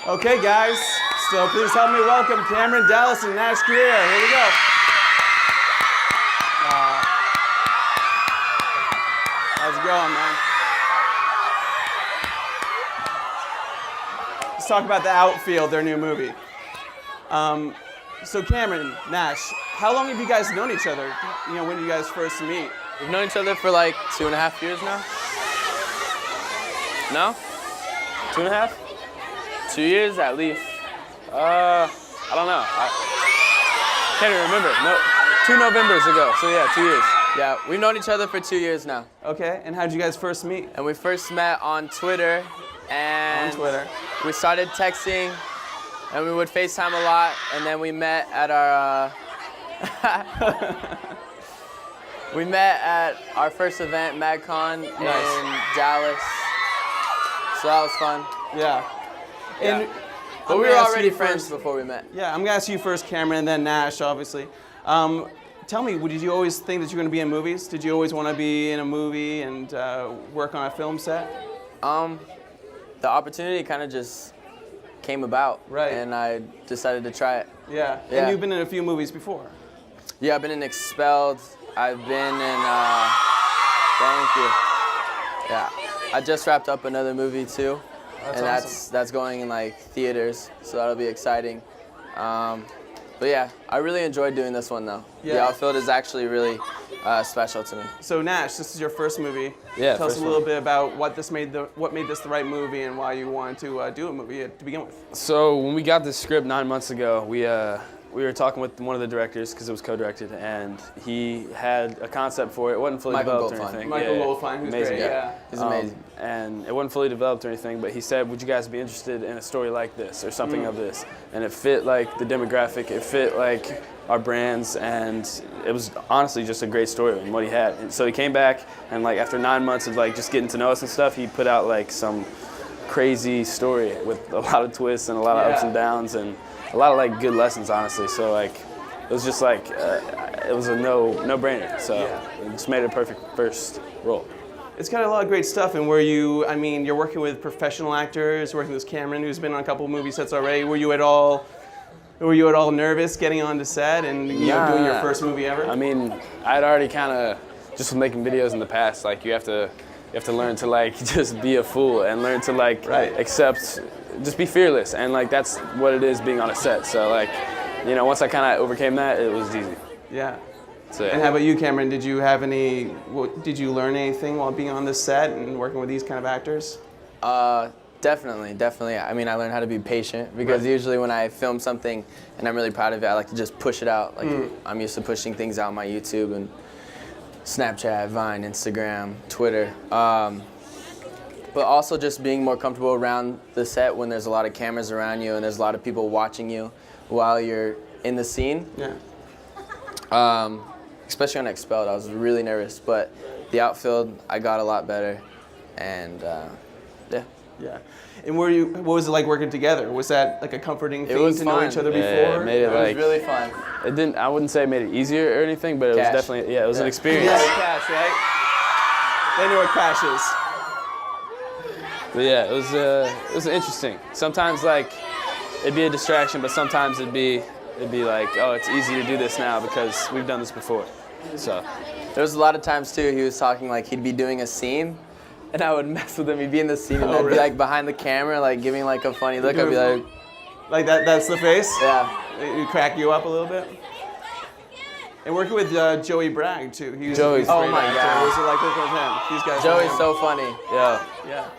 Okay, guys, so please help me welcome Cameron, Dallas, and Nash Grier. Here we go. How's it going, man? Let's talk about The Outfield, their new movie. So Cameron, Nash, how long have you guys known each other? You know, when did you guys first meet? We've known each other for like 2.5 years now. No? 2.5? 2 years at least. I don't know. I can't even remember. No, 2 Novembers ago. So yeah, 2 years. Yeah, we've known each other for 2 years now. Okay, and how did you guys first meet? And we first met on Twitter. And we started texting, and we would FaceTime a lot. And then we met at our we met at our first event, MagCon, in Dallas. So that was fun. Yeah. And but we were already friends before we met. Yeah, I'm gonna ask you first, Cameron, and then Nash, obviously. Tell me, did you always think that you were gonna be in movies? Did you always want to be in a movie and work on a film set? The opportunity kind of just came about, right? And I decided to try it. Yeah. And you've been in a few movies before. Yeah, I've been in Expelled. I've been in. Thank you. Yeah, I just wrapped up another movie too. That's and awesome. that's going in like theaters, so that'll be exciting. But yeah, I really enjoyed doing this one though. Yeah. The Outfield is actually really special to me. So Nash, this is your first movie. Yeah. Tell us a little bit about what made this the right movie and why you wanted to do a movie to begin with. So when we got this script 9 months ago, we were talking with one of the directors because it was co-directed, and he had a concept for it. It wasn't fully developed or anything. Michael Goldfein, who's amazing great. guy. He's amazing. And it wasn't fully developed or anything, but he said, would you guys be interested in a story like this or something of this? And it fit like the demographic, it fit like our brands, and it was honestly just a great story and what he had. And so he came back, and like after 9 months of like just getting to know us and stuff, he put out like some crazy story with a lot of twists and a lot of ups and downs and a lot of like good lessons, honestly. So like it was just like it was a no-brainer. So it just made it a perfect first role. It's got a lot of great stuff, and you're working with professional actors, working with Cameron, who's been on a couple of movie sets already. Were you at all nervous getting onto set and doing your first movie ever? I mean, I'd already kind of just was making videos in the past. Like you have to learn to like just be a fool and learn to like accept, just be fearless, and like that's what it is being on a set. So like, you know, once I kind of overcame that, it was easy. Yeah. So, and how about you, Cameron? Did you learn anything while being on this set and working with these kind of actors? Definitely. I mean, I learned how to be patient because usually when I film something and I'm really proud of it, I like to just push it out. Like I'm used to pushing things out on my YouTube and Snapchat, Vine, Instagram, Twitter. But also just being more comfortable around the set when there's a lot of cameras around you and there's a lot of people watching you while you're in the scene. Yeah. Especially on Expelled, I was really nervous, but The Outfield, I got a lot better, and yeah. Yeah. And what was it like working together? Was that like a comforting thing to know each other before? Yeah, it made it was really fun. I wouldn't say it made it easier or anything, but it was definitely, it was an experience. Yeah, cash, right? They know what cash is. But yeah, it was interesting. Sometimes like it'd be a distraction, but sometimes it'd be like, oh, it's easy to do this now because we've done this before. So there was a lot of times too he was talking like he'd be doing a scene, and I would mess with him. He'd be in the scene and I'd be like behind the camera, like giving like a funny look. I'd be like that. That's the face. Yeah. It crack you up a little bit. And working with Joey Bragg too. He's oh my actor. God. What was it like working with him? These guys. Joey's so funny. yeah.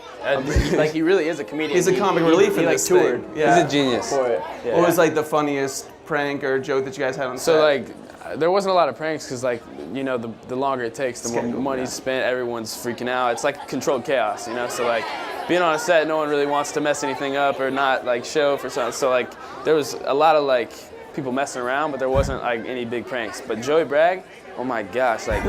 Like he really is a comedian. He's a comic relief in this toured. thing. Yeah. He's a genius. For it. Yeah. What was like the funniest prank or joke that you guys had on set? So like, there wasn't a lot of pranks because like, you know, the longer it takes, the more money's spent, everyone's freaking out. It's like controlled chaos, you know? So like, being on a set, no one really wants to mess anything up or not like show for something. So like, there was a lot of like people messing around, but there wasn't like any big pranks. But Joey Bragg, oh my gosh, like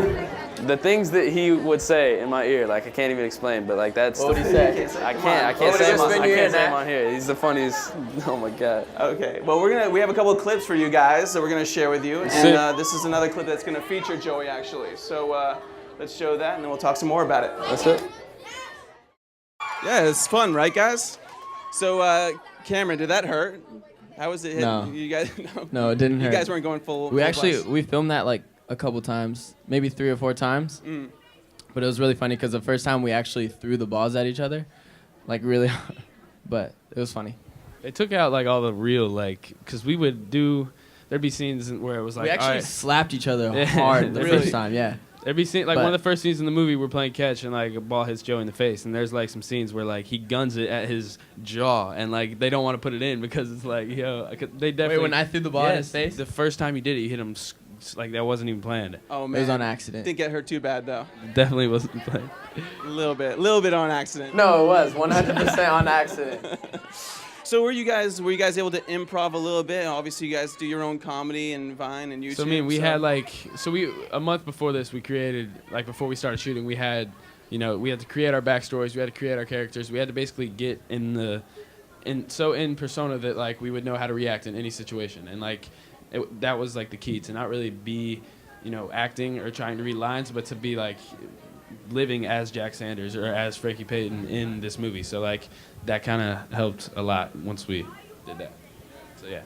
the things that he would say in my ear, like I can't even explain, but like that's. What would he say? I can't say him on here. He's the funniest. Oh my God. Okay, well we have a couple of clips for you guys that we're gonna share with you, and this is another clip that's gonna feature Joey actually. So let's show that, and then we'll talk some more about it. That's it. Yeah, it's fun, right, guys? So, Cameron, did that hurt? How was it hit? No. You guys, No, it didn't hurt. You guys weren't going full. We full actually blast. we filmed that like a couple times, maybe 3 or 4 times. But it was really funny because the first time we actually threw the balls at each other, like really hard. But it was funny. They took out like all the real because we would do. There'd be scenes where it was like We actually all right, slapped each other hard the Really? first time. Yeah. there'd be scene like But- one of the first scenes in the movie we're playing catch and like a ball hits Joe in the face and there's like some scenes where like he guns it at his jaw and like they don't want to put it in because it's like they definitely. Wait, when I threw the ball in his face? the first time he did it, he hit him like that wasn't even planned. Oh It man, was on accident. Didn't get hurt too bad though. Definitely wasn't planned. A little bit on accident. No, it was 100% on accident. So were you guys able to improv a little bit? Obviously, you guys do your own comedy and Vine and YouTube. So I mean, we had a month before this, we created before we started shooting, we had to create our backstories, we had to create our characters, we had to basically get in persona that like we would know how to react in any situation, and like that was like the key to not really be acting or trying to read lines, but to be like living as Jack Sanders or as Frankie Payton in this movie. So like that kind of helped a lot once we did that. So yeah.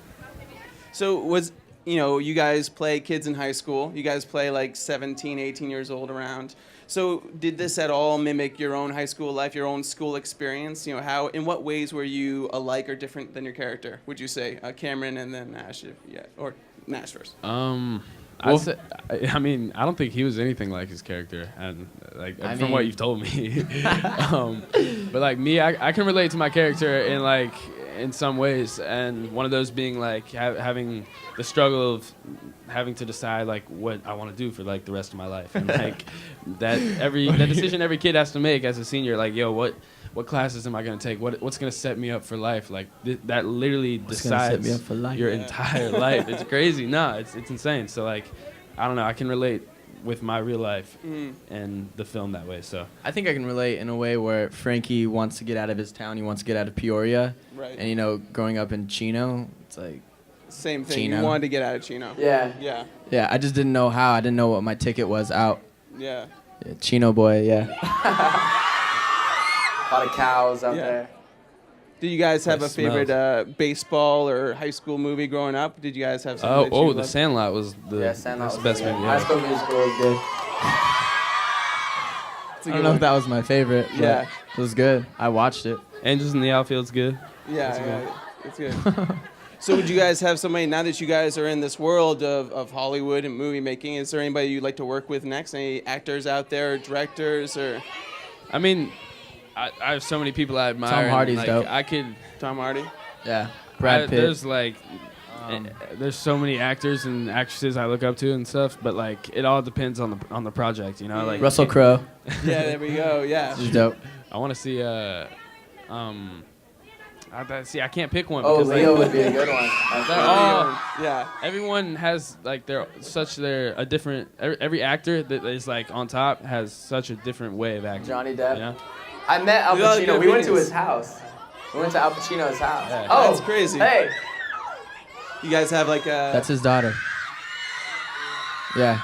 So was you guys play kids in high school. You guys play like 17, 18 years old around. So did this at all mimic your own high school life, your own school experience? In what ways were you alike or different than your character? Would you say Cameron and then Nash, or Nash first? I mean, I don't think he was anything like his character, and from what you've told me. But like me, I can relate to my character in some ways, and one of those being like having the struggle of having to decide like what I want to do for like the rest of my life, and like that decision every kid has to make as a senior. Like, yo, what classes am I going to take? What's going to set me up for life? Like that literally decides set me up for life? your entire life. It's crazy. No, it's insane. So like, I don't know. I can relate with my real life and the film that way. So I think I can relate in a way where Frankie wants to get out of his town. He wants to get out of Peoria. Right. And growing up in Chino, it's like Same thing. Chino. You wanted to get out of Chino. Yeah. Yeah. yeah, I just didn't know how. I didn't know what my ticket was out. Yeah. Yeah, Chino boy, yeah. A lot of cows out Yeah. there. Did you guys have That a favorite baseball or high school movie growing up? Did you guys have something that you The loved? Sandlot was Sandlot the was best good. movie. High Yeah. School Musical was good. It's a I good don't know one. if that was my favorite, but Yeah. it was good. I watched it. Angels in the Outfield's good. Yeah, it's good. So would you guys have somebody, now that you guys are in this world of Hollywood and movie making, is there anybody you'd like to work with next? Any actors out there, or directors, or I mean, I have so many people I admire. Tom and, Hardy's like, dope. I could. Tom Hardy? Yeah, Brad Pitt. There's like, there's so many actors and actresses I look up to and stuff, but like it all depends on the project, Like Russell Crowe. Yeah, there we go, yeah. He's dope. I want to see I can't pick one Oh, because Leo like, would be a good one. they're all, Yeah. everyone has like a different every actor that is like on top has such a different way of acting. Johnny Depp. You know? I met Al We all have Pacino. good We went to opinions. his house. We went to Al Pacino's house. Yeah. Oh, That's crazy. Hey. You guys have like a... That's his daughter. Yeah.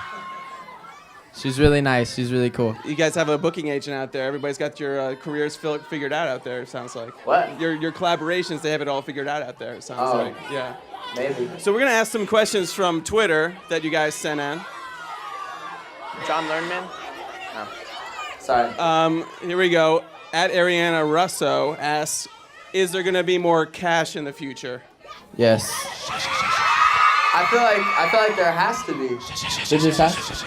She's really nice. She's really cool. You guys have a booking agent out there. Everybody's got your careers figured out there, it sounds like. What? Your collaborations, they have it all figured out there, it sounds Oh. like. Yeah. Maybe. So we're going to ask some questions from Twitter that you guys sent in. John Lernman? No. Sorry. Here we go. At Ariana Russo asks, is there going to be more cash in the future? Yes. I feel like there has to be. Did you pass?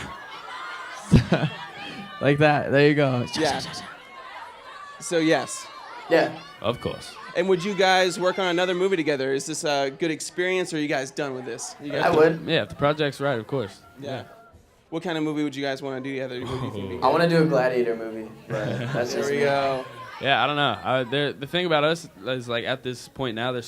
Like that. There you go. Yeah. So yes. Yeah. Of course. And would you guys work on another movie together? Is this a good experience, or are you guys done with this? You guys I done? would. Yeah, if the project's right, of course. Yeah. What kind of movie would you guys want to do together? What do you think? I want to do a Gladiator movie, but that's There just we me. go. Yeah, I don't know. The thing about us is like at this point now, there's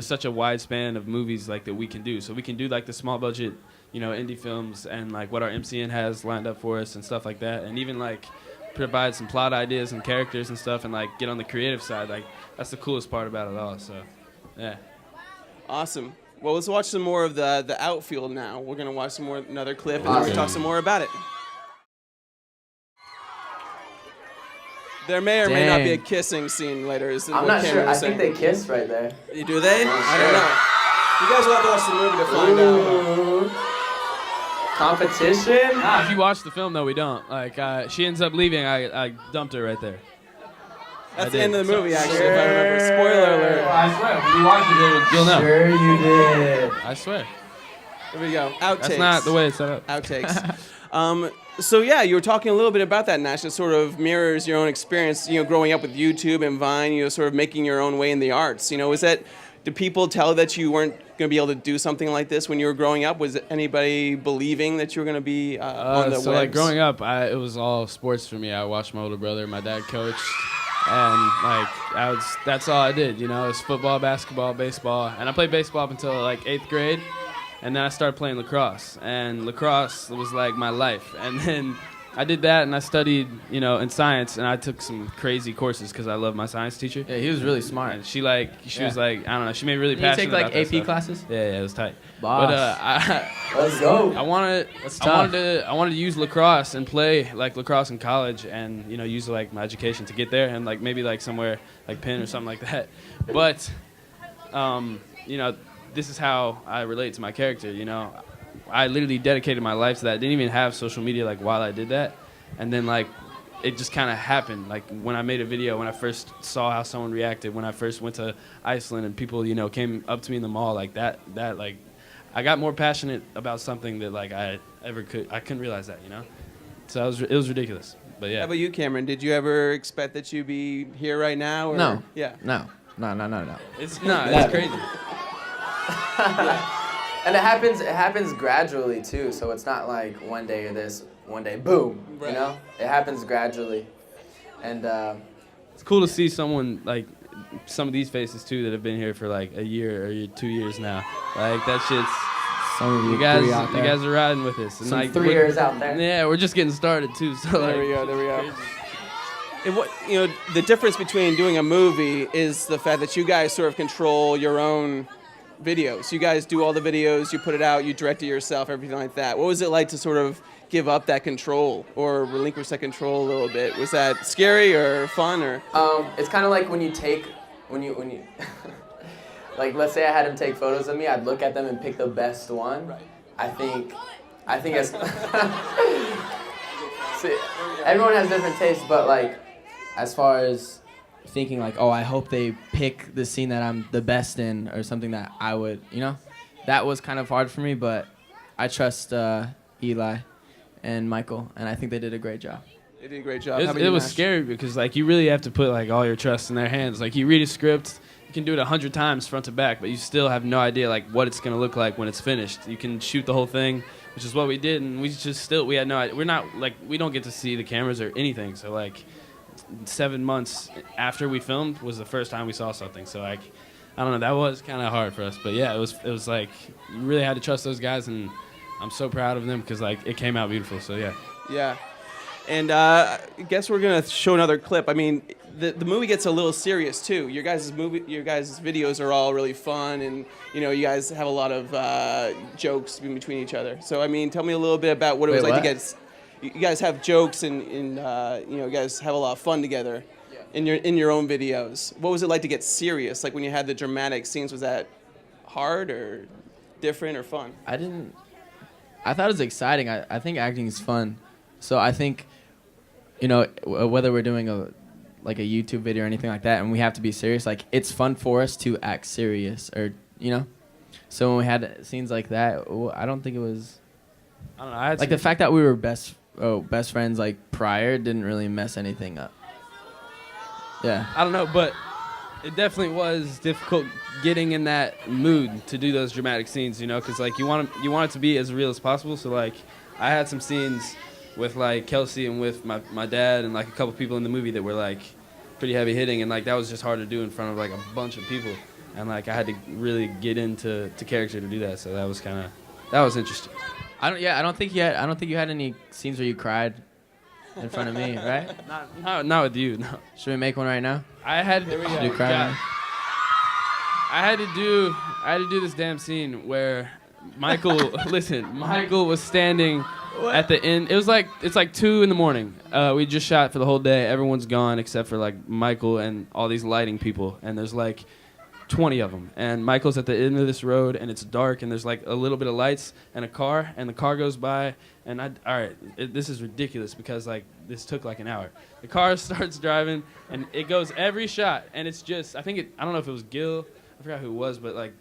such a wide span of movies like that we can do. So we can do like the small budget, indie films and like what our MCN has lined up for us and stuff like that, and even like provide some plot ideas and characters and stuff, and like get on the creative side. Like that's the coolest part about it all. So, yeah. Awesome. Well, let's watch some more of the Outfield now. We're gonna watch another clip, and then we'll talk some more about it. There may or may not be a Dang. kissing scene later. Is I'm what not Cameron sure. I was think saying. they kiss right there. Do they? I don't know. You guys will have to watch the movie to find out. Ooh. Competition? Nah, if you watch the film, though, we don't. Like, she ends up leaving. I dumped her right there. That's I the end did. of the movie, actually, if I remember. Spoiler alert. I swear, if you watch it, you'll know. Sure you did. I swear. Here we go. Outtakes. That's not the way it's set up. Outtakes. So yeah, you were talking a little bit about that, Nash. It sort of mirrors your own experience, growing up with YouTube and Vine, sort of making your own way in the arts. Did people tell that you weren't going to be able to do something like this when you were growing up? Was anybody believing that you were going to be on the So webs? like growing up, it was all sports for me. I watched my older brother, my dad coached, and like that's all I did. It was football, basketball, baseball, and I played baseball up until like 8th grade, and then I started playing lacrosse, and lacrosse was like my life. And then I did that, and I studied, in science, and I took some crazy courses because I love my science teacher. Yeah, he was really smart. And she was like, I don't know, she made me really Did you passionate take like about that AP stuff. classes? Yeah, it was tight. Boss. But Let's go. I wanted to use lacrosse and play like lacrosse in college, and use like my education to get there, and like maybe like somewhere like Penn or something like that. But this is how I relate to my character. I literally dedicated my life to that. I didn't even have social media like while I did that, and then like it just kind of happened. Like when I made a video, when I first saw how someone reacted, when I first went to Iceland and people came up to me in the mall, like that like I got more passionate about something that like I couldn't realize that. So it was ridiculous. But yeah. How about you, Cameron? Did you ever expect that you'd be here right now? Or? No. Yeah. No. It's crazy. And it happens gradually too, so it's not like one day or this, one day boom, Right. It happens gradually. And It's cool to see someone like some of these faces too that have been here for like a year or 2 years now. Like that shit's Some of you guys are riding with us. And some like 3 years out there. Yeah, we're just getting started too. So There we go. And what the difference between doing a movie is the fact that you guys sort of control your own videos. You guys do all the videos, you put it out, you direct it yourself, everything like that. What was it like to sort of give up that control or relinquish that control a little bit? Was that scary or fun or? It's kind of like when you like let's say I had him take photos of me, I'd look at them and pick the best one. Right. I think it's see, everyone has different tastes, but like As far as thinking like, oh, I hope they pick the scene that I'm the best in or something that I would, that was kind of hard for me, but I trust Eli and Michael, and I think they did a great job. They did a great job. It was scary because like you really have to put like all your trust in their hands. Like you read a script, you can do it 100 times front to back, but you still have no idea like what it's gonna look like when it's finished. You can shoot the whole thing, which is what we did, and we had no idea. We're not like we don't get to see the cameras or anything. So like 7 months after we filmed was the first time we saw something. So like I don't know, that was kind of hard for us. But yeah, it was like you really had to trust those guys, and I'm so proud of them because like it came out beautiful. So yeah. Yeah. And I guess we're gonna show another clip. I mean, the movie gets a little serious too. Your guys' videos are all really fun, and you guys have a lot of jokes in between each other. So I mean, tell me a little bit about what it was like to get. You guys have jokes, and you guys have a lot of fun together in your own videos. What was it like to get serious? Like when you had the dramatic scenes, was that hard or different or fun? I thought it was exciting. I think acting is fun. So I think, whether we're doing a YouTube video or anything like that, and we have to be serious, like it's fun for us to act serious, or So when we had scenes like that, I don't think it was. I don't know. Like the fact that we were best friends like prior didn't really mess anything up. Yeah. I don't know, but it definitely was difficult getting in that mood to do those dramatic scenes, because like you want it to be as real as possible. So like I had some scenes with like Kelsey and with my dad and like a couple people in the movie that were like pretty heavy hitting, and like that was just hard to do in front of like a bunch of people, and like I had to really get into character to do that. So that was interesting. I don't think you had any scenes where you cried in front of me, right? Not with you. No. Should we make one right now? I had Should you cry? God. I had to do this damn scene where Michael was standing At the end, it's like 2 in the morning. We just shot for the whole day. Everyone's gone except for like Michael and all these lighting people, and there's like 20 of them. And Michael's at the end of this road, and it's dark, and there's like a little bit of lights and a car, and the car goes by, and this is ridiculous because like this took like an hour. The car starts driving, and it goes every shot, and it's just I don't know if it was Gil, I forgot who it was, but like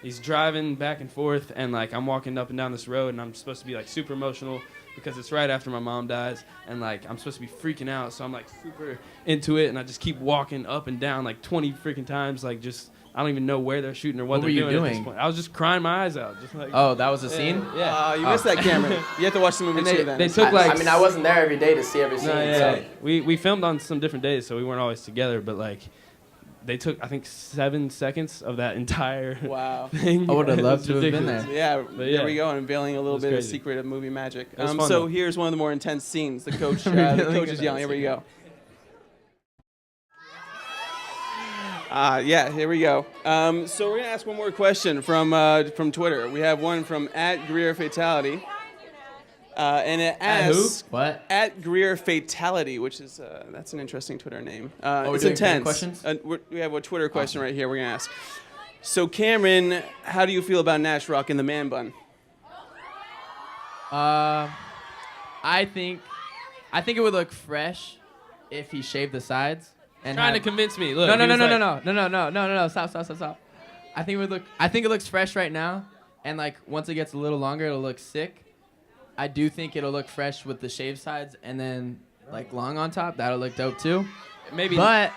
he's driving back and forth, and like I'm walking up and down this road, and I'm supposed to be like super emotional because it's right after my mom dies, and like I'm supposed to be freaking out, so I'm like super into it, and I just keep walking up and down like 20 freaking times, like just I don't even know where they're shooting or what they're doing at this point. I was just crying my eyes out, just like. Oh, that was the scene? Yeah. You missed that camera. You have to watch the movie too. Then They took like. I mean, I wasn't there every day to see every scene. No, yeah. So. We filmed on some different days, so we weren't always together. But like, they took I think 7 seconds of that entire thing. I would have loved It's to have been ridiculous. there. Yeah, But there yeah. we go, unveiling a little bit of crazy. secret of movie magic. It was fun, So though. here's one of the more intense scenes. The coach, Revealing the coach is another yelling. Here we secret. go. Yeah, here we go. So we're gonna ask one more question from Twitter. We have one from @Grier Fatality, and it asks What? @Grier Fatality, which is that's an interesting Twitter name. we're It's doing fan intense. questions? We have a Twitter question right here. We're gonna ask. So Cameron, how do you feel about Nash rocking the man bun? I think it would look fresh if he shaved the sides. And Trying to had- convince me. Look. No, he was like- no. Stop. I think it looks fresh right now, and like once it gets a little longer, it'll look sick. I do think it'll look fresh with the shaved sides, and then like long on top. That'll look dope too. Maybe. But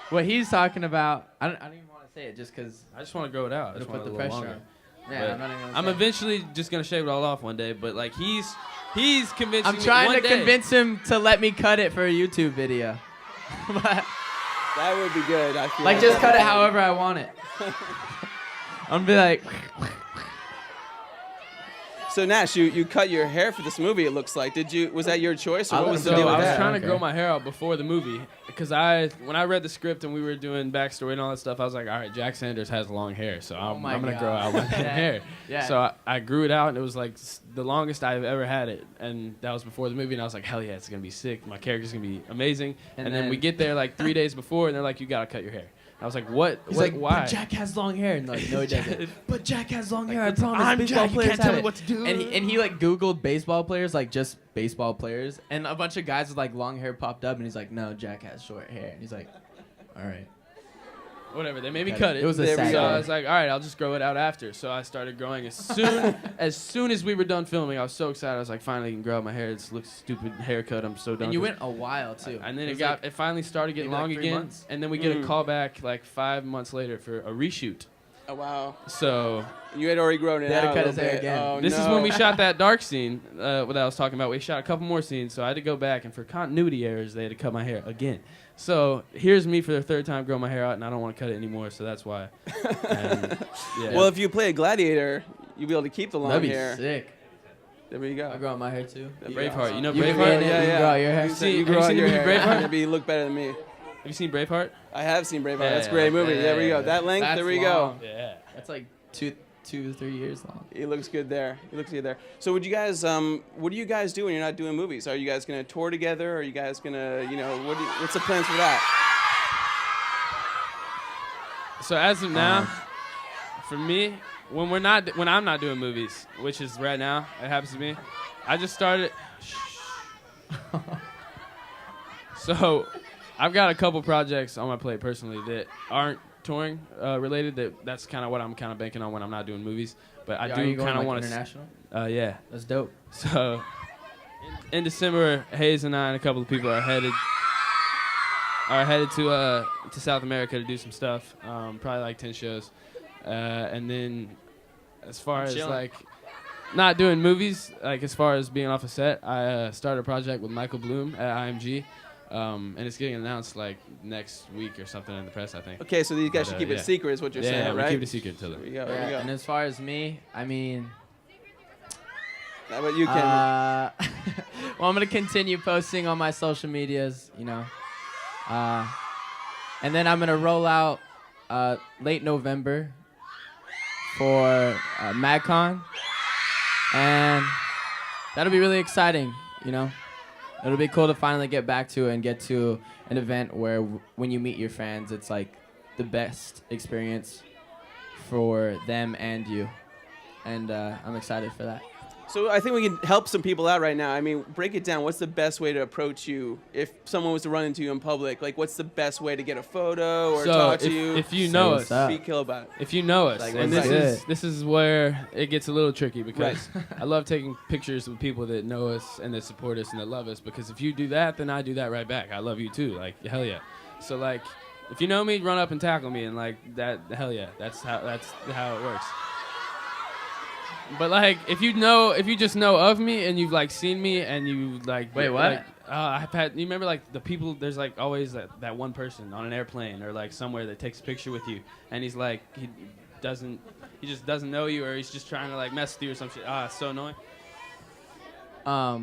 what he's talking about, I don't even want to say it just because I just want to grow it out. I it'll just put want the it a little pressure longer. on. Yeah, But I'm not even gonna I'm say it. eventually just gonna shave it all off one day. But like he's convincing I'm me trying one to day. convince him to let me cut it for a YouTube video. But That would be good. I feel like just cut it that'd be however I want it. I'm gonna be like, good. So Nash, you cut your hair for this movie. It looks like. Was that your choice, or what was the So deal with I was that? trying to Okay. grow my hair out before the movie because when I read the script and we were doing backstory and all that stuff, I was like, all right, Jack Sanders has long hair, so I'm my gonna God. grow out my hair. Yeah. So I grew it out, and it was like the longest I've ever had it, and that was before the movie. And I was like, hell yeah, it's gonna be sick. My character's gonna be amazing. And then we get there like 3 days before, and they're like, you gotta cut your hair. I was like, what? he's What? like, Why? but Jack has long hair. And like, no, he doesn't. But Jack has long hair. I promise. I'm baseball Jack, you players can't tell have me it. what to do. And he like Googled baseball players, like just baseball players, and a bunch of guys with like long hair popped up, and he's like, no, Jack has short hair. And he's like, all right. Whatever, they made me Cut cut it. it. It was a There we sad So go. I day. was like, all right, I'll just grow it out after. So I started growing as soon as we were done filming. I was so excited. I was like, finally, I can grow out my hair. This looks stupid haircut. I'm so done. And you with went a while too. And then was it finally started getting maybe long like 3 again. months. And then we get a call back like 5 months later for a reshoot. Oh wow! So You had already grown it They had to out. cut a his little hair bit. again. Oh, this is no. when we shot that dark scene what I was talking about. We shot a couple more scenes, so I had to go back, and for continuity errors, they had to cut my hair again. So here's me for the third time growing my hair out, and I don't want to cut it anymore, so that's why. And, yeah. Well, if you play a gladiator, you'll be able to keep the long That'd be hair. sick. There you go. I grow out my hair too. Braveheart, you know You can Braveheart? be in it, Yeah, you yeah. can grow out your hair. You seen- you have you grow out seen the your movie hair. Braveheart? Maybe you look better than me. Have you seen Braveheart? I have seen Braveheart. Yeah, That's a yeah, great movie. yeah, There we yeah, go. yeah. That length. That's there we long. go. Yeah. That's like 2-3 years long. He looks good there. He looks good there. So would you guys, what do you guys do when you're not doing movies? Are you guys gonna tour together? Are you guys gonna, what's the plans for that? So as of now, for me, when I'm not doing movies, which is right now, it happens to me, I just started. So, I've got a couple projects on my plate personally that aren't touring related. That's kind of what I'm kind of banking on when I'm not doing movies. But I Are do you going kind of like want international? Yeah. That's dope. So, in December, Hayes and I and a couple of people are headed to South America to do some stuff. Probably like 10 shows, and then as far as chilling. like not doing movies, like as far as being off a set, I started a project with Michael Bloom at IMG, and it's getting announced like next week or something in the press, I think. Okay, so these guys But, should keep yeah. it secret, is what you're Yeah, saying, we right? keep it a secret until There we then. go. There we Yeah, and go. as far as me, I mean, How about you, Ken? well, I'm gonna continue posting on my social medias, and then I'm gonna roll out late November for MagCon, and that'll be really exciting, you know. It'll be cool to finally get back to and get to an event where when you meet your fans, it's like the best experience for them and you. And I'm excited for that. So I think we can help some people out right now. I mean, break it down. What's the best way to approach you if someone was to run into you in public? Like, what's the best way to get a photo or talk to you? If you know what's us, up. Speak about it. if you know us, Like, and what's this is where it gets a little tricky because I love taking pictures with people that know us and that support us and that love us. Because if you do that, then I do that right back. I love you too. Like hell yeah. So like, if you know me, run up and tackle me and like that. Hell yeah. That's how it works. But like, if you just know of me and you've like seen me and you like, Wait, what? Like, I've had. You remember like the people? There's like always that one person on an airplane or like somewhere that takes a picture with you, and he's like he just doesn't know you, or he's just trying to like mess with you or some shit. It's so annoying. Yeah,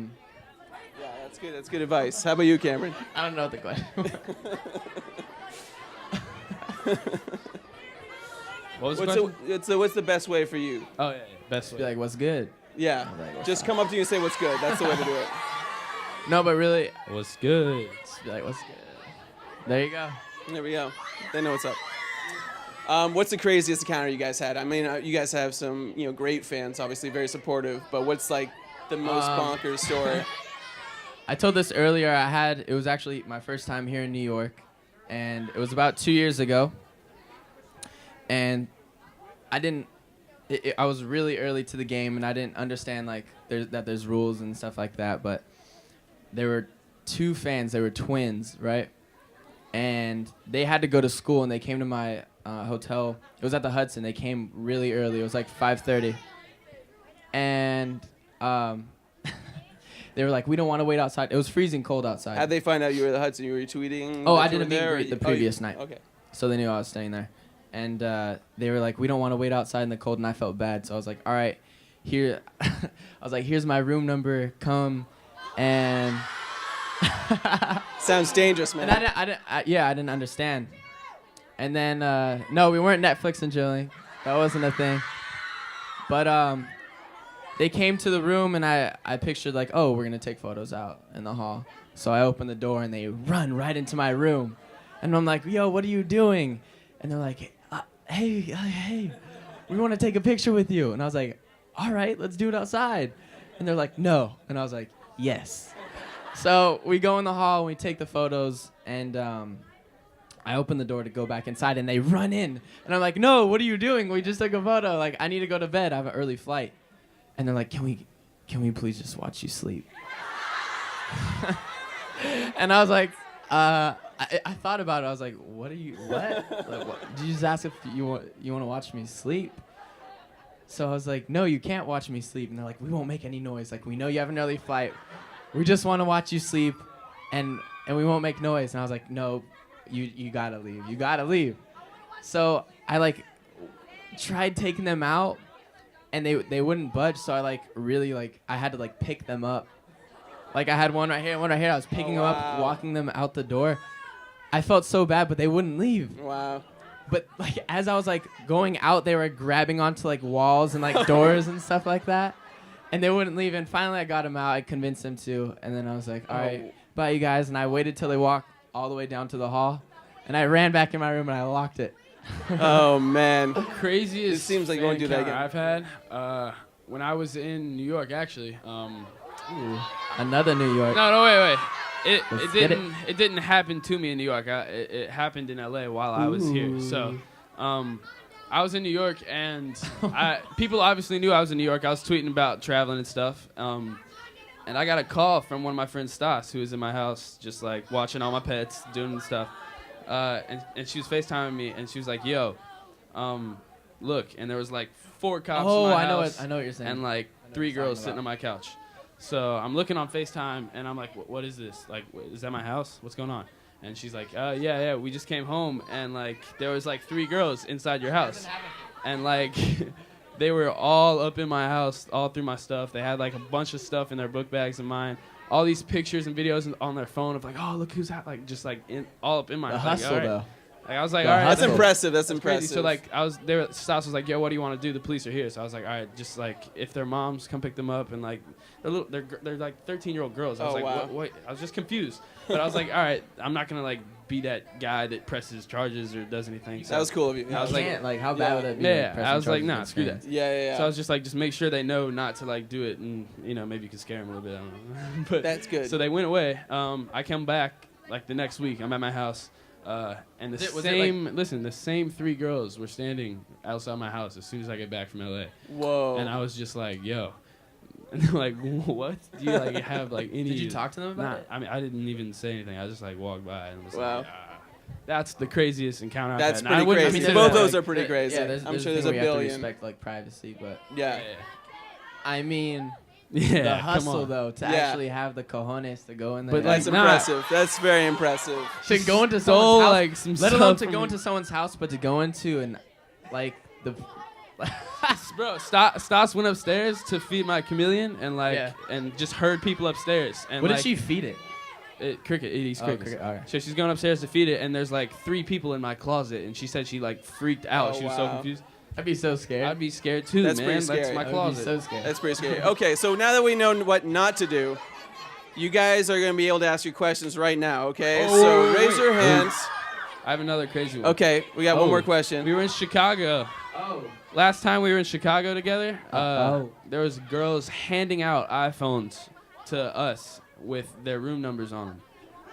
that's good. That's good advice. How about you, Cameron? I don't know what the question was. What was the question? What's the best way for you? Oh yeah, best Be way. like, what's good? Yeah, Like, what's just up? come up to you and say what's good. That's the way to do it. No, but really, What's good? just be like, what's good? There you go. There we go. They know what's up. What's the craziest encounter you guys had? I mean, you guys have some, great fans, obviously very supportive. But what's like the most bonkers story? I told this earlier. It was actually my first time here in New York, and it was about 2 years ago. And I was really early to the game, and I didn't understand like there's rules and stuff like that. But there were two fans. They were twins, right? And they had to go to school, and they came to my hotel. It was at the Hudson. They came really early. It was like 5:30, and they were like, "We don't want to wait outside." It was freezing cold outside. How'd they find out you were at the Hudson? You were tweeting? Oh, that I you did were a meet and there, greet the or previous night. Okay. So they knew I was staying there. And they were like, we don't want to wait outside in the cold, and I felt bad. So I was like, all right, here. I was like, here's my room number. Come. And Sounds dangerous, man. and I didn't understand. And then, no, we weren't Netflix and chilling. That wasn't a thing. But they came to the room, and I pictured like, oh, we're going to take photos out in the hall. So I opened the door, and they run right into my room. And I'm like, yo, what are you doing? And they're like, hey, we want to take a picture with you. And I was like, all right, let's do it outside. And they're like, no. And I was like, yes. So we go in the hall, and we take the photos, and I open the door to go back inside, and they run in. And I'm like, no, what are you doing? We just took a photo. Like, I need to go to bed. I have an early flight. And they're like, can we please just watch you sleep? And I was like, I thought about it. I was like, what? Like, what? Did you just ask if you want to watch me sleep? So I was like, no, you can't watch me sleep. And they're like, we won't make any noise. Like, we know you have an early flight. We just want to watch you sleep, and we won't make noise. And I was like, no, you gotta leave. You gotta leave. So I like tried taking them out, and they wouldn't budge. So I I had to pick them up. Like, I had one right here, one right here. I was picking them up, walking them out the door. I felt so bad, but they wouldn't leave. Wow. But as I was going out, they were grabbing onto walls and doors and stuff like that, and they wouldn't leave. And finally, I got them out. I convinced them to, and then I was like, "All right, bye, you guys." And I waited till they walked all the way down to the hall, and I ran back in my room and I locked it. Oh man. Craziest. It seems like you won't do that fan again. I've had when I was in New York, actually. Ooh, another New York. No, wait. Let's get It didn't happen to me in New York. It happened in LA while I was here. So, I was in New York, and people obviously knew I was in New York. I was tweeting about traveling and stuff. And I got a call from one of my friends, Stas, who was in my house, just watching all my pets, doing stuff. And she was FaceTiming me, and she was like, "Yo, look." And there was 4 cops in my house. I know what you're saying. And 3 girls sitting on my couch. So I'm looking on FaceTime, and I'm like, what is this? Is that my house? What's going on? And she's like, yeah, we just came home, and there was 3 girls inside your house. And they were all up in my house, all through my stuff. They had a bunch of stuff in their book bags of mine. All these pictures and videos on their phone of oh, look who's out, all up in my the house. hustle, though. Like, I was like, The all right, That's hustle. impressive. That's crazy. impressive. So like I was there. Stas was like, "Yo, what do you want to do? The police are here." So I was like, "All right, just like if their moms come pick them up and like they're like 13-year-old girls." I was Oh, like, wow. what? I was just confused. But I was like, "All right, I'm not gonna like be that guy that presses charges or does anything." So that was cool of you. I was like, Can't, how bad would that be? yeah, pressing I was like, charges nah, against screw fans? that. yeah. So I was just like, just make sure they know not to like do it, and maybe you can scare them a little bit. I don't know. But That's good. So they went away. I come back like the next week. I'm at my house, and the same 3 girls were standing outside my house as soon as I get back from LA, Whoa. and I was just like, yo. And they're like, what? Do you like have like any? Did you talk to them about it? I mean, I didn't even say anything. I just like walked by and was Wow. like, that's the craziest encounter That's I've had. And I pretty wouldn't crazy. consider Both that, those like, are pretty crazy. Yeah, I'm sure a there's thing a where you have to billion. respect like privacy, but Yeah. I mean, Yeah, the come hustle on. though to Yeah. actually have the cojones to go in there. But, That's like, nah. impressive. That's very impressive. to go into stole, someone's house, like, some let alone stuff to from go the- into someone's house, but to go into and like the. Bro, Stas went upstairs to feed my chameleon and like Yeah. and just heard people upstairs. And What like, did she feed it? Cricket. It eats Oh, crickets. cricket, alright. So she's going upstairs to feed it, and there's like 3 people in my closet, and she said she like freaked out. Oh, She was so wow. confused. I'd be so scared. I'd be scared too, That's man. pretty That's scary. my I would be I'd be closet. so scared. That's pretty scary. Okay, so now that we know what not to do, you guys are going to be able to ask your questions right now, okay? Oh, so wait, raise wait. your hands. I have another crazy one. Okay, we got one Oh. more question. We were in Chicago. Oh. Last time we were in Chicago together, Oh. there was girls handing out iPhones to us with their room numbers on them.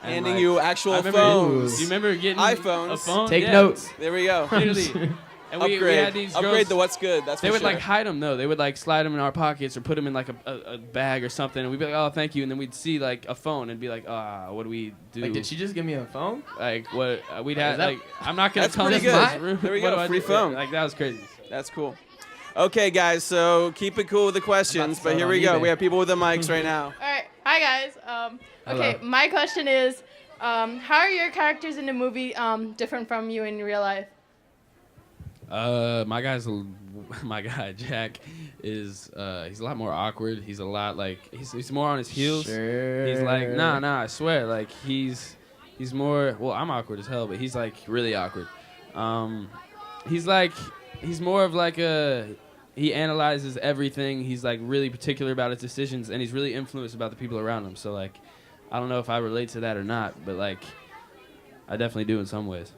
And, Handing like, you I actual remember, phones. Do you remember getting iPhones. a phone? Take Yeah, notes. There we go. Literally. And we Upgrade. had these Upgrade girls. the what's good. That's They for would sure. like hide them though. They would like slide them in our pockets or put them in like a bag or something, and we'd be like, "Oh, thank you," and then we'd see like a phone and be like, what do we do?" Like, did she just give me a phone? Like what? We'd Is have that- like I'm not gonna That's tell pretty this good. in this room. There we What go, do I free do? phone. Like that was crazy. That's cool. Okay, guys, so keep it cool with the questions, sell but it here on we go. eBay. We have people with the mics right now. All right. Hi, guys. Okay, Hello. my question is, how are your characters in the movie different from you in real life? My guy Jack is he's a lot more awkward. He's a lot like he's more on his heels. Sure. He's like nah. I swear, like he's more. Well, I'm awkward as hell, but he's like really awkward. He's more of like he analyzes everything. He's like really particular about his decisions, and he's really influenced about the people around him. So like, I don't know if I relate to that or not, but like, I definitely do in some ways.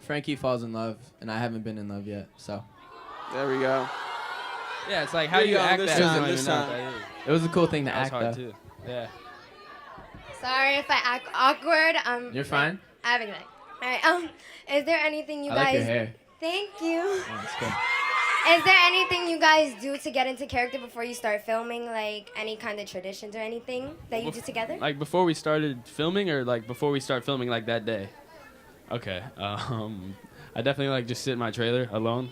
Frankie falls in love, and I haven't been in love yet, so There we go. Yeah, it's like how There do you you go, act this that? time, I don't this even know time. what that is. it was a cool thing to That was act hard though. too. Yeah. Sorry if I act awkward. You're fine. Having it. All right. Is there anything you I guys? like your hair. Thank you. Oh, it's good. Is there anything you guys do to get into character before you start filming? Like any kind of traditions or anything that you do together? Like before we started filming, or like before we start filming, like that day. Okay. I definitely like just sit in my trailer alone,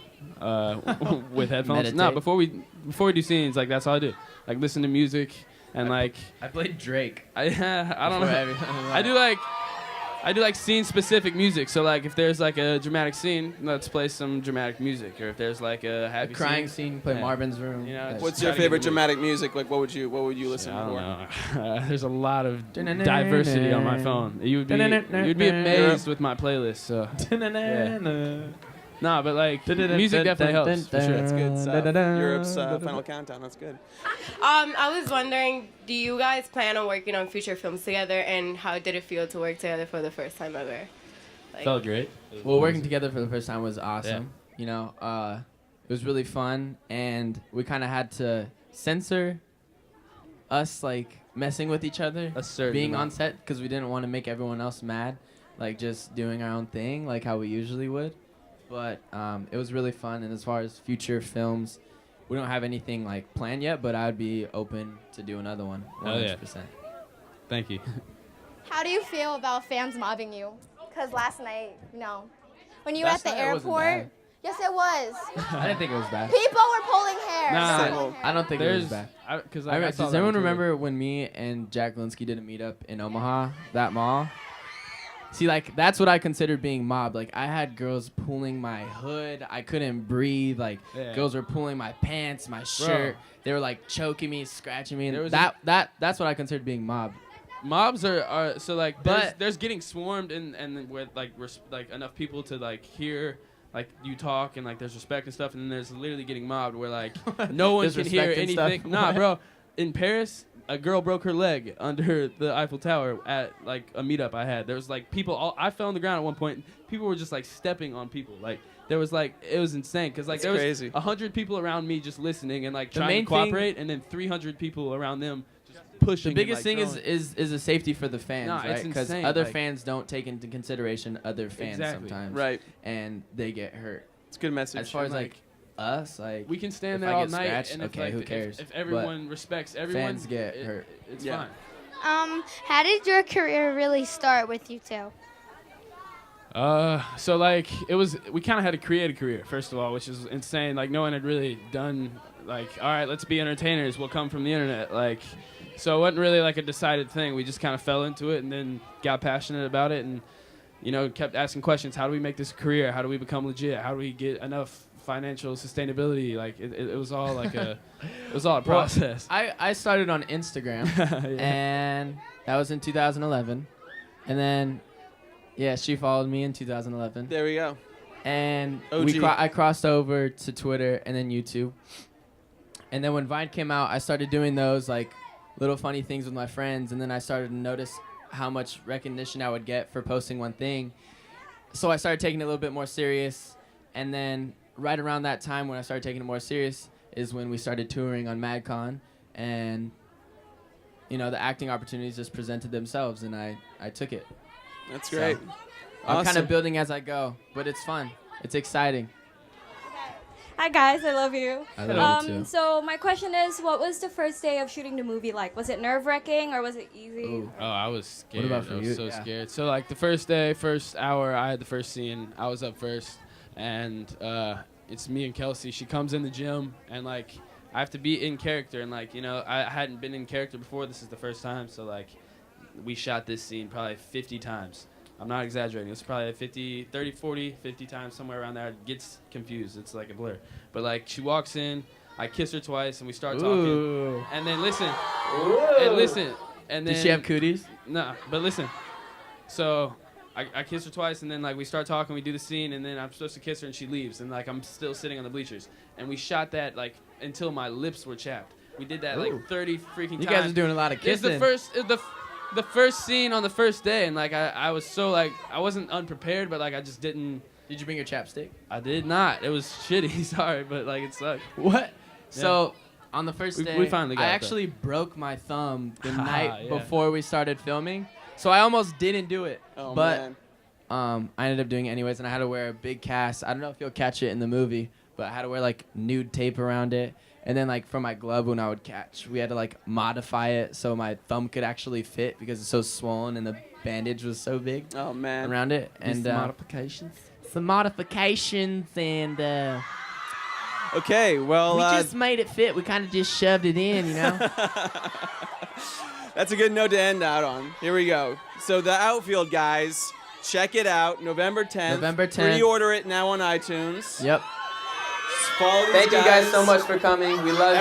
with headphones. No, Meditate. before we do scenes, like that's all I do. Like listen to music and like I played Drake. I don't before know. every- I do like scene specific music. So like if there's like a dramatic scene, let's play some dramatic music. Or if there's like a a happy crying scene, scene, play Yeah. Marvin's Room. You know, That's- What's Try your to get favorite the mood. dramatic music? Like, what would you listen I for? don't know. There's a lot of diversity on my phone. You'd be amazed with my playlist. So no, but like music definitely helps for sure. That's good stuff. Europe's Final Countdown. That's good. I was wondering, do you guys plan on working on future films together, and how did it feel to work together for the first time ever? Like, Felt great. Well, working together for the first time was awesome. You know, it was really fun, and we kind of had to censor us like messing with each other, A certain being on amount. set because we didn't want to make everyone else mad, like just doing our own thing, like how we usually would. But it was really fun, and as far as future films, we don't have anything like planned yet, but I'd be open to do another one. 100%. Hell yeah. Thank you. How do you feel about fans mobbing you? Because last night, when you were Last at the night it wasn't airport. bad. Yes, it was. I didn't think it was bad. People were pulling hair. Nah. Same. I don't think it was bad. Because Does everyone remember when me and Jack Linsky did a meetup in Omaha, that mall? See, like, that's what I considered being mobbed. Like, I had girls pulling my hood. I couldn't breathe. Like, Yeah. girls were pulling my pants, my shirt. They were, like, choking me, scratching me. There And was that's what I considered being mobbed. Mobs are so like But- there's getting swarmed and with like enough people to like hear like you talk and like there's respect and stuff, and then there's literally getting mobbed where like no one There's can hear respect and stuff? anything. Nah, What? bro. In Paris, a girl broke her leg under the Eiffel Tower at like a meetup I had. There was like people. I fell on the ground at one point. People were just like stepping on people. Like there was like it was insane because like That's there crazy. was 100 people around me just listening and like The trying main to cooperate, and then 300 people around them just pushing. The biggest and, thing like, is a safety for the fans, Nah, it's right? Because insane, other like- fans don't take into consideration other fans Exactly. sometimes, Right. and they get hurt. It's a good message. As far as like, like us, like we can stand if there I all get night, scratched, and if, okay, like, who cares? If everyone respects everyone, fans get hurt. It's Yeah. fine. How did your career really start with you two? So like we kind of had to create a career first of all, which is insane. Like no one had really done like, all right, let's be entertainers. We'll come from the internet. Like, so it wasn't really like a decided thing. We just kind of fell into it and then got passionate about it and, kept asking questions. How do we make this a career? How do we become legit? How do we get enough financial sustainability? Like it was all like it was all a process. I started on Instagram, and that was in 2011, and then yeah, she followed me in 2011, There we go. and OG. I crossed over to Twitter and then YouTube, and then when Vine came out, I started doing those like little funny things with my friends, and then I started to notice how much recognition I would get for posting one thing, so I started taking it a little bit more serious, and then right around that time when I started taking it more serious is when we started touring on MadCon, and the acting opportunities just presented themselves, and I took it. That's great. I'm kind Awesome. of building as I go, but it's fun. It's exciting. Hi guys, I love you. I love you too. So my question is, what was the first day of shooting the movie like? Was it nerve-wracking or was it easy? Ooh. Oh, I was scared. about for I was you? so Yeah. scared. So like the first day, first hour, I had the first scene. I was up first, and it's me and Kelsey. She comes in the gym, and like I have to be in character, and like I hadn't been in character before. This is the first time, so like we shot this scene probably 50 times. I'm not exaggerating. It's probably 50, 30, 40, 50 times, somewhere around there. It gets confused. It's like a blur. But like she walks in, I kiss her twice, and we start talking. Ooh. And then listen, and then Did she have cooties? No, but listen. So I kiss her twice, and then like we start talking, we do the scene, and then I'm supposed to kiss her, and she leaves, and like I'm still sitting on the bleachers, and we shot that like until my lips were chapped. We did that Ooh. like 30 freaking times. You guys are doing a lot of It's kissing. the first scene on the first day, and like I was so like I wasn't unprepared, but like I just didn't. Did you bring your chapstick? I did not. It was shitty. Sorry, but like it sucked. What? So on the first day, We finally got I it, though. actually broke my thumb the night Yeah. before we started filming, so I almost didn't do it. Oh, but man. I ended up doing it anyways, and I had to wear a big cast. I don't know if you'll catch it in the movie, but I had to wear like nude tape around it. And then like for my glove when I would catch, we had to like modify it so my thumb could actually fit because it's so swollen and the bandage was so big Oh, man. around it. And modifications. some modifications, and Okay, well, we just made it fit. We kind of just shoved it in, that's a good note to end out on. Here we go. So the Outfield, guys, check it out. November 10th. November 10th. Pre-order it now on iTunes. Yep. Follow these Thank you guys so much for coming. We love you.